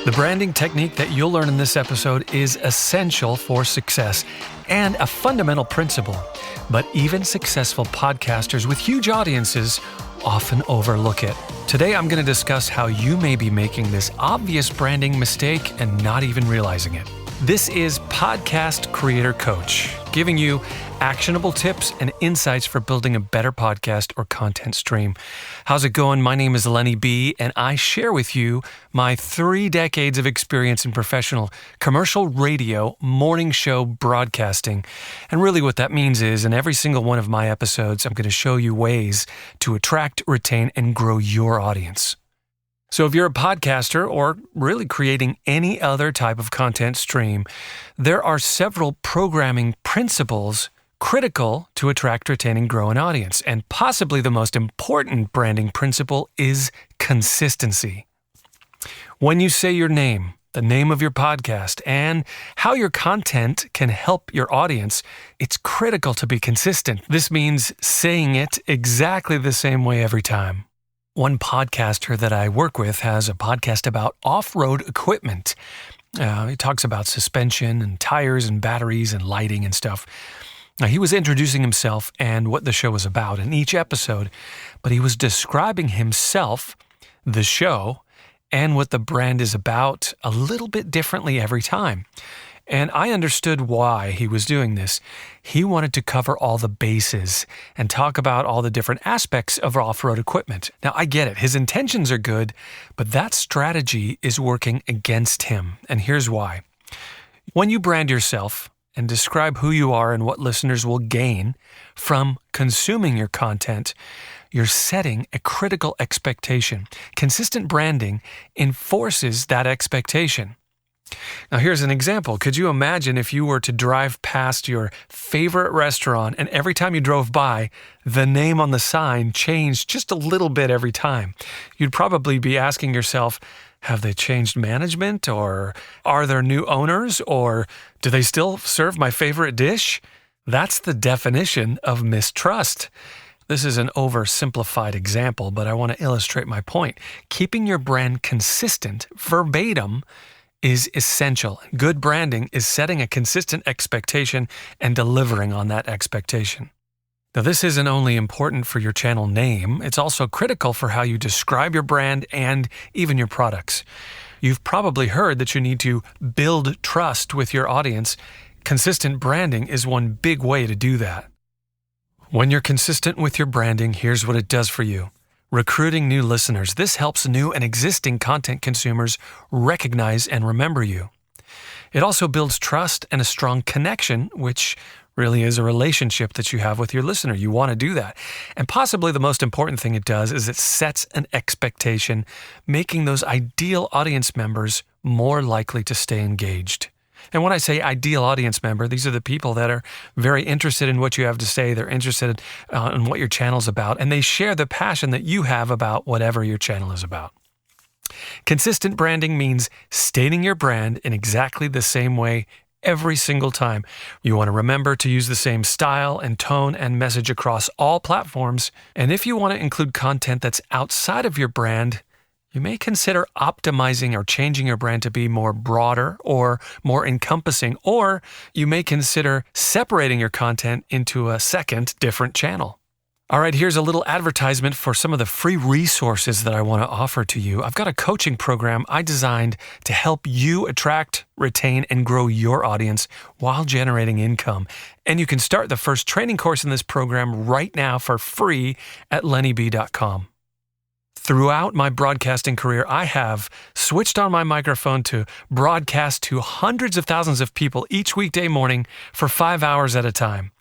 The branding technique that you'll learn in this episode is essential for success and a fundamental principle, but even successful podcasters with huge audiences often overlook it. Today, I'm going to discuss how you may be making this obvious branding mistake and not even realizing it. This is Podcast Creator Coach, giving you actionable tips and insights for building a better podcast or content stream. How's it going? My name is Lenny B, and I share with you my 3 decades of experience in professional commercial radio, morning show broadcasting. And really what that means is in every single one of my episodes, I'm going to show you ways to attract, retain, and grow your audience. So if you're a podcaster or really creating any other type of content stream, there are several programming principles critical to attract, retain, and grow an audience. And possibly the most important branding principle is consistency. When you say your name, the name of your podcast, and how your content can help your audience, it's critical to be consistent. This means saying it exactly the same way every time. One podcaster that I work with has a podcast about off-road equipment. He talks about suspension and tires and batteries and lighting and stuff. Now, he was introducing himself and what the show was about in each episode, but he was describing himself, the show, and what the brand is about a little bit differently every time. And I understood why he was doing this. He wanted to cover all the bases and talk about all the different aspects of off-road equipment. Now, I get it. His intentions are good, but that strategy is working against him. And here's why. When you brand yourself and describe who you are and what listeners will gain from consuming your content, you're setting a critical expectation. Consistent branding enforces that expectation. Now, here's an example. Could you imagine if you were to drive past your favorite restaurant and every time you drove by, the name on the sign changed just a little bit every time? You'd probably be asking yourself, have they changed management, or are there new owners, or do they still serve my favorite dish? That's the definition of mistrust. This is an oversimplified example, but I want to illustrate my point. Keeping your brand consistent, verbatim, is essential. Good branding is setting a consistent expectation and delivering on that expectation. Now, this isn't only important for your channel name, it's also critical for how you describe your brand and even your products. You've probably heard that you need to build trust with your audience. Consistent branding is one big way to do that. When you're consistent with your branding, here's what it does for you. Recruiting new listeners. This helps new and existing content consumers recognize and remember you. It also builds trust and a strong connection, which really is a relationship that you have with your listener. You want to do that. And possibly the most important thing it does is it sets an expectation, making those ideal audience members more likely to stay engaged. And when I say ideal audience member, these are the people that are very interested in what you have to say. They're interested in what your channel's about, and they share the passion that you have about whatever your channel is about. Consistent branding means stating your brand in exactly the same way every single time. You want to remember to use the same style and tone and message across all platforms. And if you want to include content that's outside of your brand, you may consider optimizing or changing your brand to be more broader or more encompassing, or you may consider separating your content into a second different channel. All right, here's a little advertisement for some of the free resources that I want to offer to you. I've got a coaching program I designed to help you attract, retain, and grow your audience while generating income. And you can start the first training course in this program right now for free at lennyb.com. Throughout my broadcasting career, I have switched on my microphone to broadcast to hundreds of thousands of people each weekday morning for 5 hours at a time.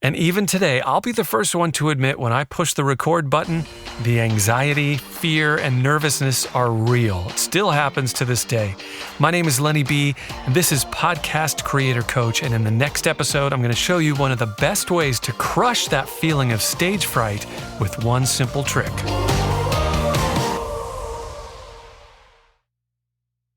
And even today, I'll be the first one to admit when I push the record button, the anxiety, fear, and nervousness are real. It still happens to this day. My name is Lenny B, and this is Podcast Creator Coach. And in the next episode, I'm going to show you one of the best ways to crush that feeling of stage fright with one simple trick.